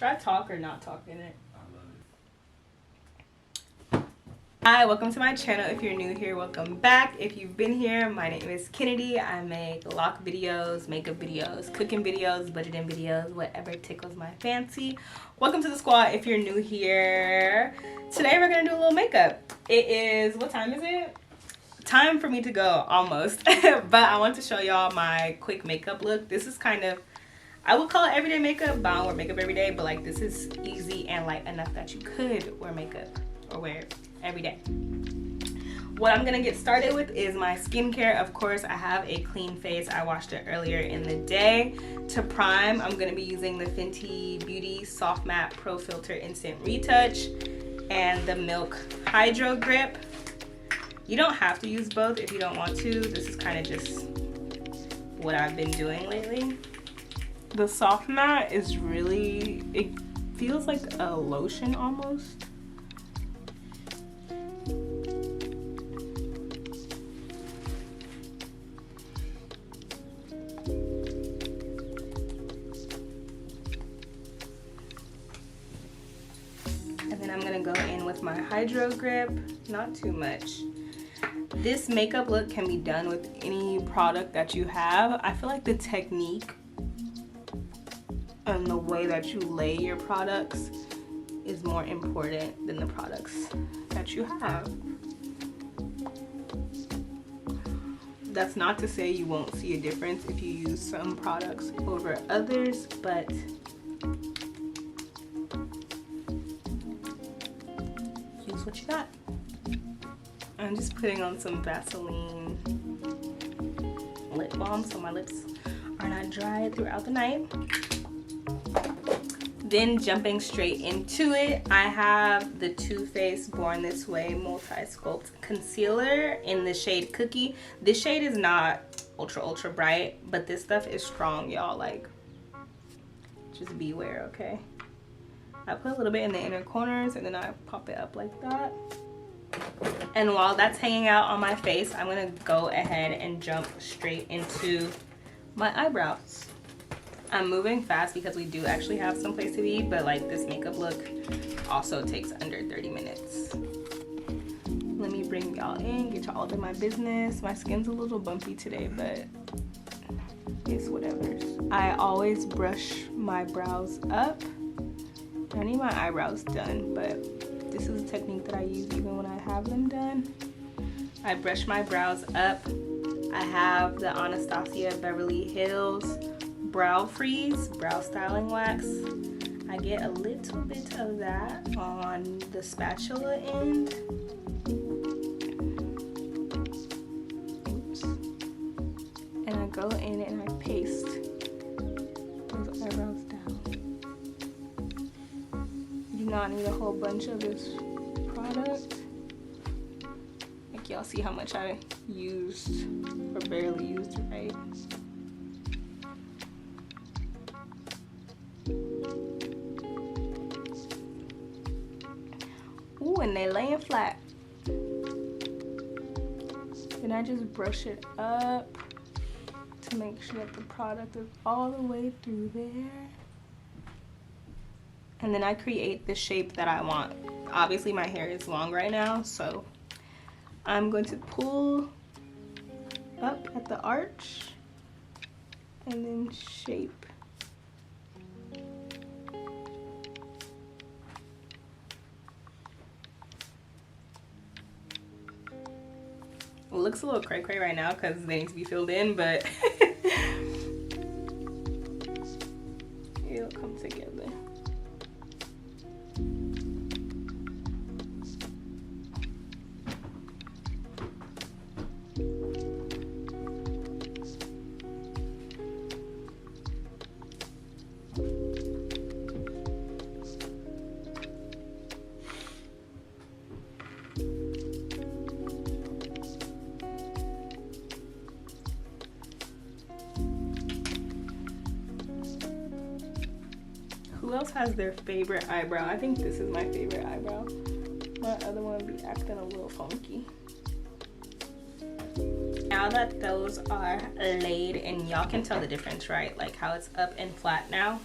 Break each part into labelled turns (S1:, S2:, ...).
S1: Should I talk or not talk in it? Hi, welcome to my channel. If you're new here, welcome back. If you've been here, my name is Kennedy. I make lock videos, makeup videos, cooking videos, budgeting videos, whatever tickles my fancy. Welcome to the squad if you're new here. Today we're gonna do a little makeup. It is, what time is it? Time for me to go, almost. But I want to show y'all my quick makeup look. This is kind of, I would call it everyday makeup, but I don't wear makeup every day, but like this is easy and light enough that you could wear makeup or wear it every day. What I'm gonna get started with is my skincare. Of course, I have a clean face. I washed it earlier in the day. To prime, I'm gonna be using the Fenty Beauty Soft Matte Pro Filter Instant Retouch and the Milk Hydrogrip. You don't have to use both if you don't want to. This is kind of just what I've been doing lately. The soft matte is really, it feels like a lotion almost. And then I'm gonna go in with my Hydrogrip, not too much. This makeup look can be done with any product that you have. I feel like the technique and the way that you lay your products is more important than the products that you have. That's not to say you won't see a difference if you use some products over others, but use what you got. I'm just putting on some Vaseline lip balm so my lips are not dry throughout the night. Then jumping straight into it, I have the Too Faced Born This Way MultiSculpt Concealer in the shade Cookie. This shade is not ultra bright, but this stuff is strong, y'all. Like, just beware, okay? I put a little bit in the inner corners and then I pop it up like that. And while that's hanging out on my face, I'm gonna go ahead and jump straight into my eyebrows. I'm moving fast because we do actually have some place to be, but like this makeup look also takes under 30 minutes. Let me bring y'all in, get y'all all in my business. My skin's a little bumpy today, but it's whatever. I always brush my brows up. I need my eyebrows done, but this is a technique that I use even when I have them done. I brush my brows up. I have the Anastasia Beverly Hills Brow Freeze Brow Styling Wax. I get a little bit of that on the spatula end. Oops. And I go in and I paste those eyebrows down. You do not need a whole bunch of this product. Like y'all see how much I used or barely used, right? Ooh, and they laying flat. Then I just brush it up to make sure that the product is all the way through there. And then I create the shape that I want. Obviously my hair is long right now, so I'm going to pull up at the arch and then shape. It looks a little cray-cray right now because they need to be filled in, but it'll come together. Who else has their favorite eyebrow? I think this is my favorite eyebrow. My other one would be acting a little funky. Now that those are laid, and y'all can tell the difference, right? Like how it's up and flat now.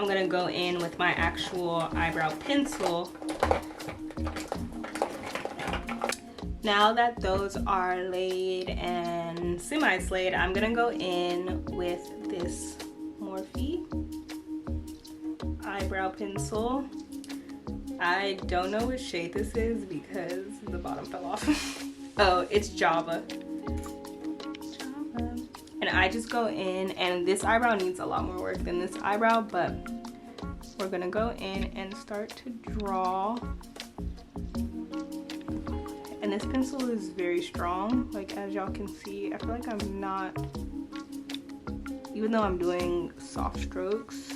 S1: I'm gonna go in with my actual eyebrow pencil. Now that those are laid and semi-slayed, I'm gonna go in with this Morphe eyebrow pencil. I don't know what shade this is because the bottom fell off. Oh, it's Java. And I just go in, and this eyebrow needs a lot more work than this eyebrow, but we're gonna go in and start to draw. And this pencil is very strong, like as y'all can see. I feel like I'm not, even though I'm doing soft strokes,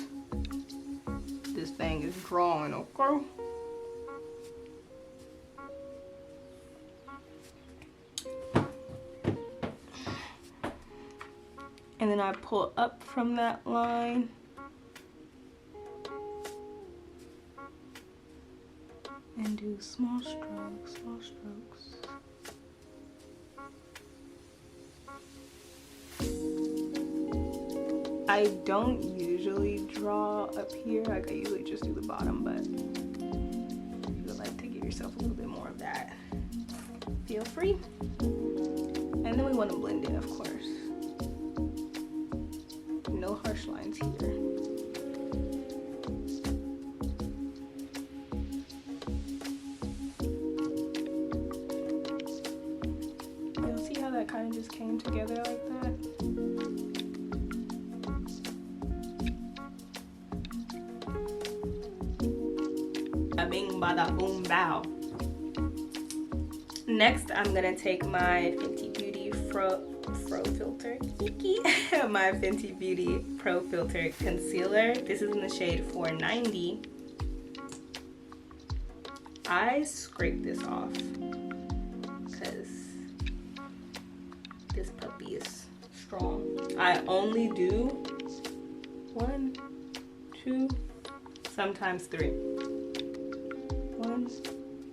S1: this thing is drawing, okay? And then I pull up from that line. And do small strokes, small strokes. I don't usually draw up here, like I usually just do the bottom, but if you would like to give yourself a little bit more of that, feel free. And then we want to blend it, of course. No harsh lines here. You'll see how that kind of just came together like that. Bing bada boom bow. Next, I'm gonna take my Fenty Beauty Pro Filt'r, my Fenty Beauty Pro Filt'r Concealer. This is in the shade 490. I scraped this off because this puppy is strong. I only do 1, 2, sometimes 3. 1,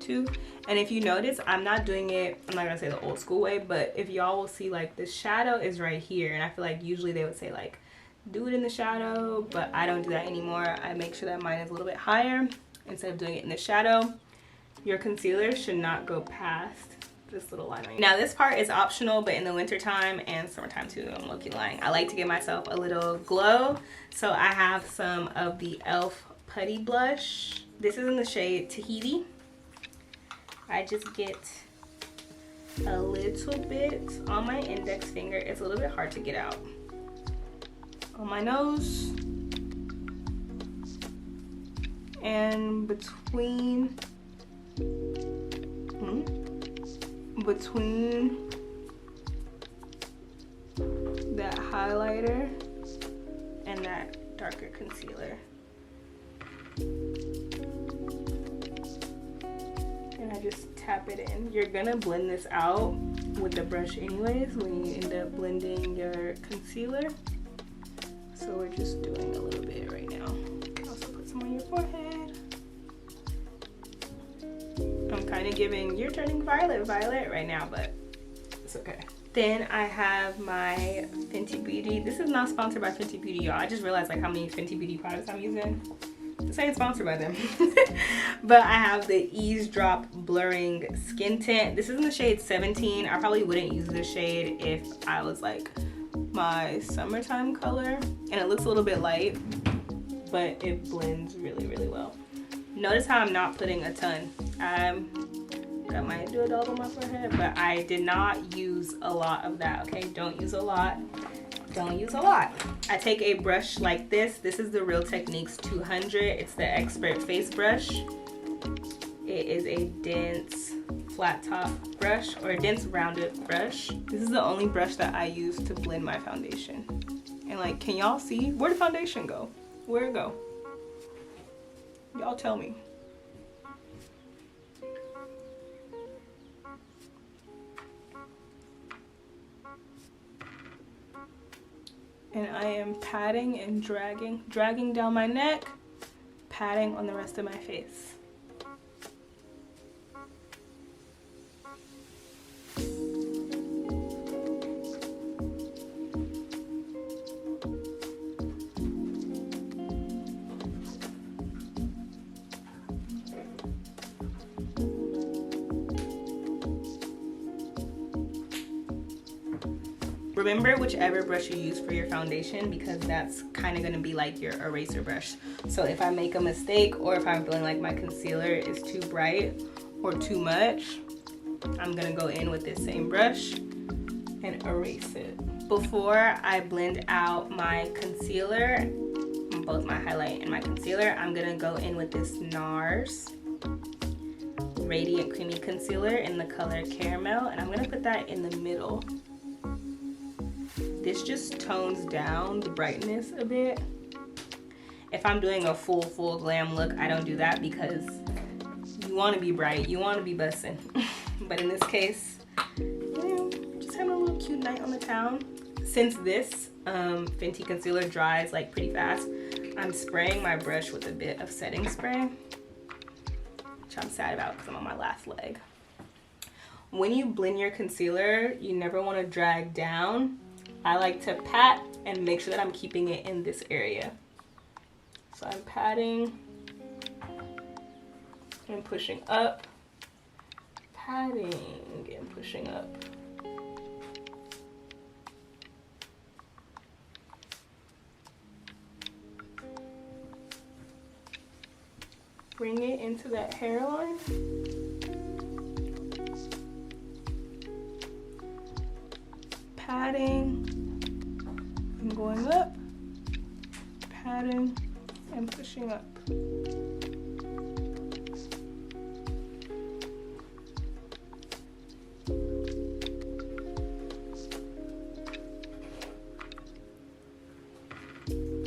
S1: 2. And if you notice, I'm not doing it, I'm not gonna say the old school way, but if y'all will see, like, the shadow is right here, and I feel like usually they would say, like, do it in the shadow, but I don't do that anymore. I make sure that mine is a little bit higher instead of doing it in the shadow. Your concealer should not go past this little line right here. Now this part is optional, but in the winter time and summertime too, I'm low-key lying, I like to give myself a little glow. So I have some of the e.l.f. Putty Blush. This is in the shade Tahiti. I just get a little bit on my index finger. It's a little bit hard to get out. On my nose. And between that highlighter and that darker concealer. And I just tap it in. You're gonna blend this out with the brush anyways when you end up blending your concealer. So we're just doing a little bit right now. Also put some on your forehead. I'm kind of giving, you're turning violet right now, but it's okay. Then I have my Fenty Beauty. This is not sponsored by Fenty Beauty, y'all. I just realized like how many Fenty Beauty products I'm using. This ain't sponsored by them. But I have the Eavesdrop Blurring Skin Tint. This is in the shade 17. I probably wouldn't use this shade if I was like my summertime color. And it looks a little bit light, but it blends really, really well. Notice how I'm not putting a ton. I might do it all on my forehead, but I did not use a lot of that, okay? Don't use a lot. Don't use a lot. I take a brush like this. This is the Real Techniques 200. It's the Expert Face Brush. It is a dense flat top brush, or a dense rounded brush. This is the only brush that I use to blend my foundation. And like, can y'all see? Where'd the foundation go? Where'd it go? Y'all tell me. And I am patting and dragging down my neck, patting on the rest of my face. Remember whichever brush you use for your foundation, because that's kind of going to be like your eraser brush. So if I make a mistake, or if I'm feeling like my concealer is too bright or too much, I'm going to go in with this same brush and erase it. Before I blend out my concealer, both my highlight and my concealer, I'm going to go in with this Nars Radiant Creamy Concealer in the color Caramel, and I'm going to put that in the middle. This just tones down the brightness a bit. If I'm doing a full glam look, I don't do that because you want to be bright, you want to be bussin'. But in this case, just having a little cute night on the town. Since this Fenty concealer dries like pretty fast, I'm spraying my brush with a bit of setting spray, which I'm sad about because I'm on my last leg. When you blend your concealer, you never want to drag down. I like to pat and make sure that I'm keeping it in this area. So I'm patting and pushing up, patting and pushing up. Bring it into that hairline. Patting and going up, patting and pushing up.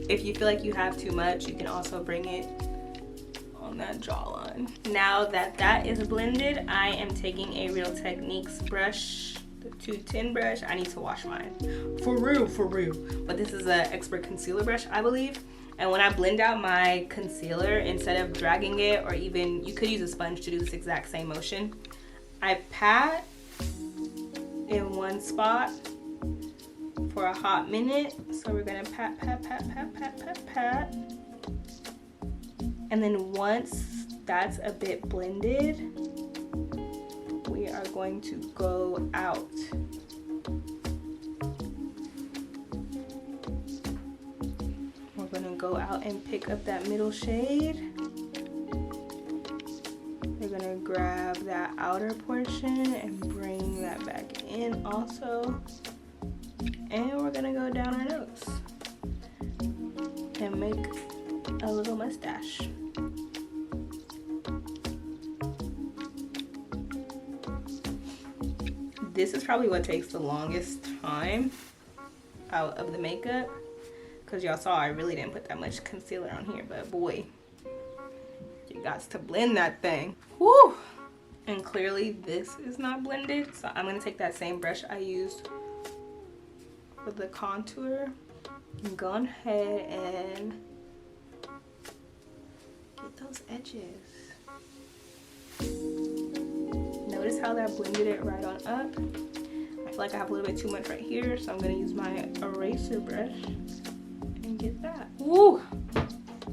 S1: If you feel like you have too much, you can also bring it on that jawline. Now that that is blended, I am taking a Real Techniques brush, the 210 brush. I need to wash mine. For real. But this is an expert concealer brush, I believe. And when I blend out my concealer, instead of dragging it, or even, you could use a sponge to do this exact same motion, I pat in one spot for a hot minute. So we're gonna pat. And then once that's a bit blended, we are going to go out. We're gonna go out and pick up that middle shade. We're gonna grab that outer portion and bring that back in also. And we're gonna go down our nose and make a little mustache. This is probably what takes the longest time out of the makeup, because y'all saw I really didn't put that much concealer on here, but boy, you got to blend that thing. Woo! And clearly this is not blended, so I'm gonna take that same brush I used for the contour and go ahead and get those edges. Notice how that blended it right on up. I feel like I have a little bit too much right here, so I'm gonna use my eraser brush and get that. Woo!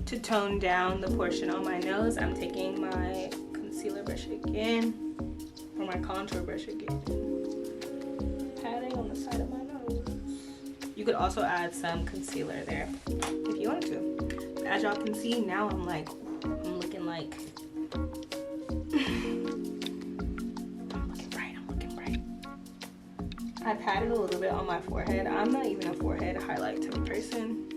S1: To tone down the portion on my nose, I'm taking my concealer brush again, or my contour brush again. Patting on the side of my nose. You could also add some concealer there if you wanted to. But as y'all can see, now I'm looking like I patted a little bit on my forehead. I'm not even a forehead highlight type of person,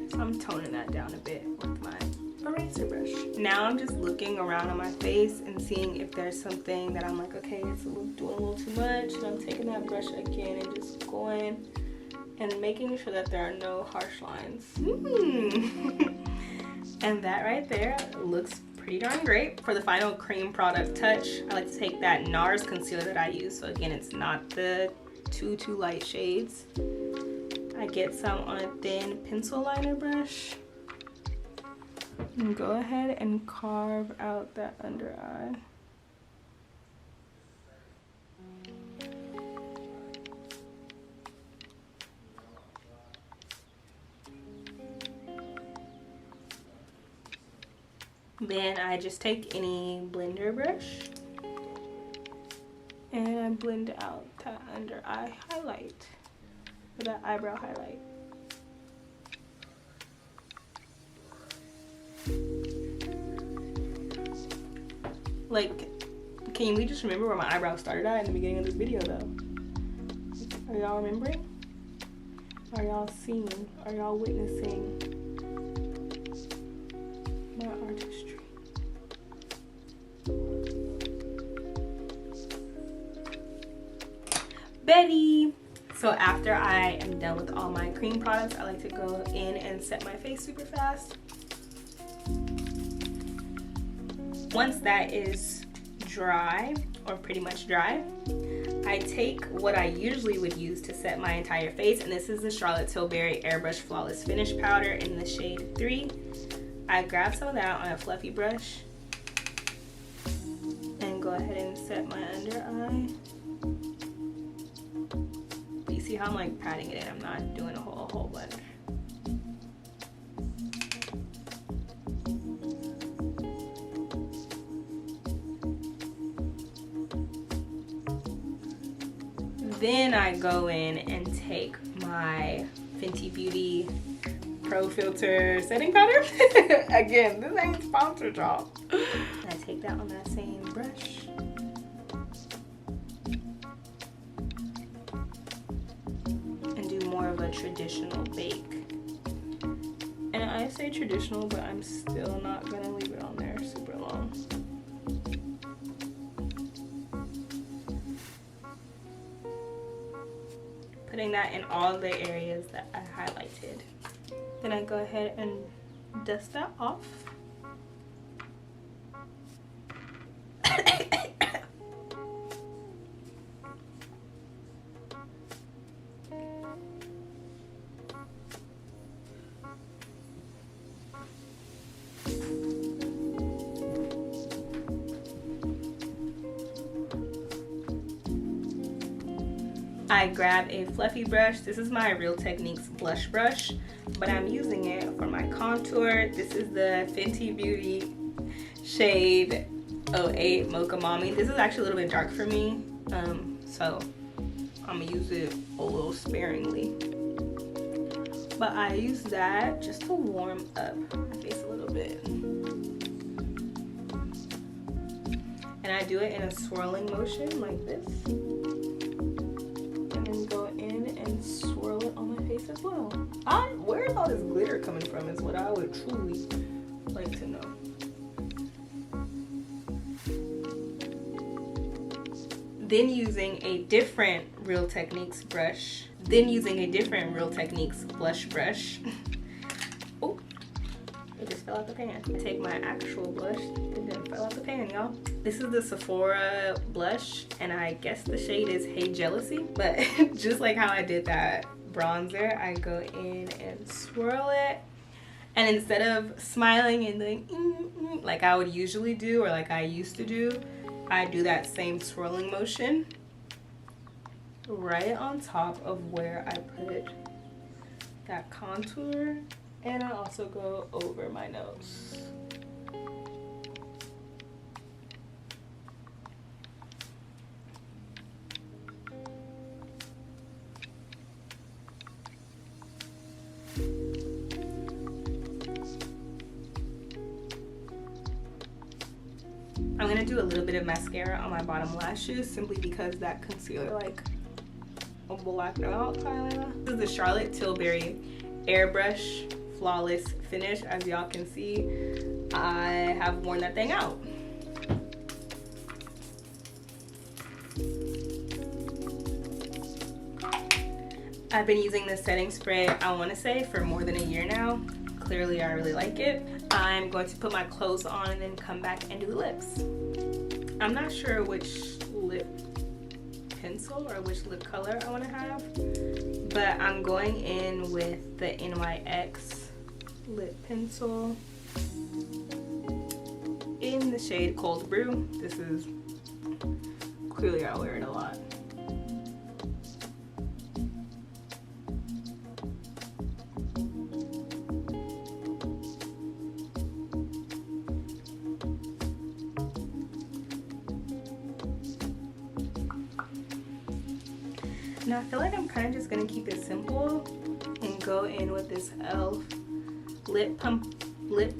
S1: so I'm toning that down a bit with my eraser brush. Now I'm just looking around on my face and seeing if there's something that I'm like, okay, it's doing a little too much, and I'm taking that brush again and just going and making sure that there are no harsh lines. And that right there looks pretty darn great. For the final cream product touch, I like to take that Nars concealer that I use. So again, it's not the too light shades. I get some on a thin pencil liner brush and go ahead and carve out that under eye. Then I just take any blender brush and I blend out that under eye highlight. for that eyebrow highlight. Like, can we just remember where my eyebrow started at in the beginning of this video though? Are y'all remembering? Are y'all seeing? Are y'all witnessing my artistry? Betty! So after I am done with all my cream products, I like to go in and set my face super fast. Once that is dry, or pretty much dry, I take what I usually would use to set my entire face, and this is the Charlotte Tilbury Airbrush Flawless Finish Powder in the shade 3. I grab some of that on a fluffy brush and go ahead and set my under eye. You see how I'm like patting it in, I'm not doing a whole bunch. Then I go in and take my Fenty Beauty Pro Filt'r setting powder. Again, this ain't sponsored, y'all. I take that on that same brush. And do more of a traditional bake. And I say traditional, but I'm still not gonna leave it on there super long. Putting that in all the areas that I highlighted. Then I go ahead and dust that off. I grab a fluffy brush. This is my Real Techniques blush brush, but I'm using it for my contour. This is the Fenty Beauty shade 08 Mocha Mami. This is actually a little bit dark for me, so I'm gonna use it a little sparingly. But I use that just to warm up my face a little bit. And I do it in a swirling motion like this. Swirl it on my face as well. Where is all this glitter coming from is what I would truly like to know. Then using a different Real Techniques brush. Then using a different Real Techniques blush brush. Oh, it just fell out the pan. I take my actual blush. It didn't fall out the pan, y'all. This is the Sephora blush, and I guess the shade is Hey Jealousy, but just like how I did that bronzer, I go in and swirl it, and instead of smiling and doing like I would usually do, or like I used to do, I do that same swirling motion right on top of where I put that contour, and I also go over my nose. I'm gonna do a little bit of mascara on my bottom lashes simply because that concealer like blacked out kinda. This is the Charlotte Tilbury Airbrush Flawless Finish. As y'all can see, I have worn that thing out. I've been using this setting spray, I want to say, for more than a year now. Clearly, I really like it. I'm going to put my clothes on and then come back and do the lips. I'm not sure which lip pencil or which lip color I want to have, but I'm going in with the NYX lip pencil in the shade Cold Brew. This is clearly I wear it a lot. And I feel like I'm kind of just gonna keep it simple and go in with this e.l.f. lip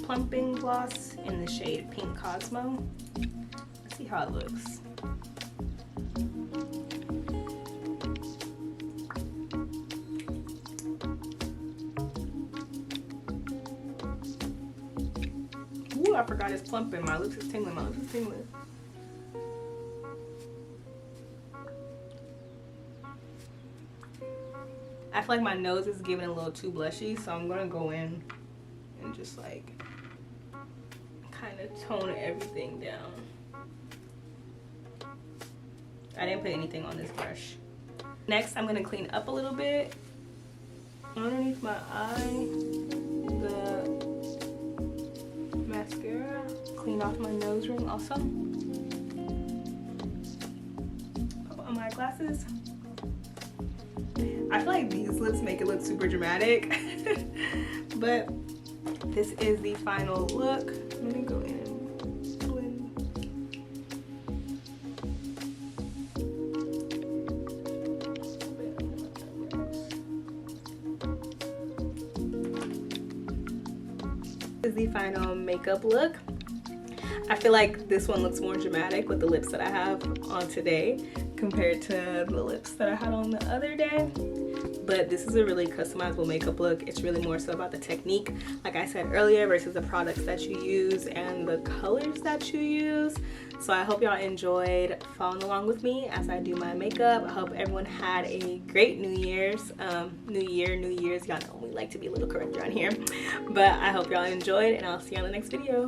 S1: plumping gloss in the shade Pink Cosmo. Let's see how it looks. Ooh, I forgot it's plumping. My lips is tingling. My lips is tingling. I feel like my nose is giving a little too blushy, so I'm gonna go in and just like kind of tone everything down. I didn't put anything on this brush. Next, I'm gonna clean up a little bit underneath my eye. The mascara, clean off my nose ring also. Put on my glasses. I feel like these lips make it look super dramatic, but this is the final look. I'm gonna go in and blend. This is the final makeup look. I feel like this one looks more dramatic with the lips that I have on today compared to the lips that I had on the other day. But this is a really customizable makeup look. It's really more so about the technique, like I said earlier, versus the products that you use and the colors that you use. So I hope y'all enjoyed following along with me as I do my makeup. I hope everyone had a great New Year's. New Year's. Y'all know we like to be a little correct around here. But I hope y'all enjoyed, and I'll see you on the next video.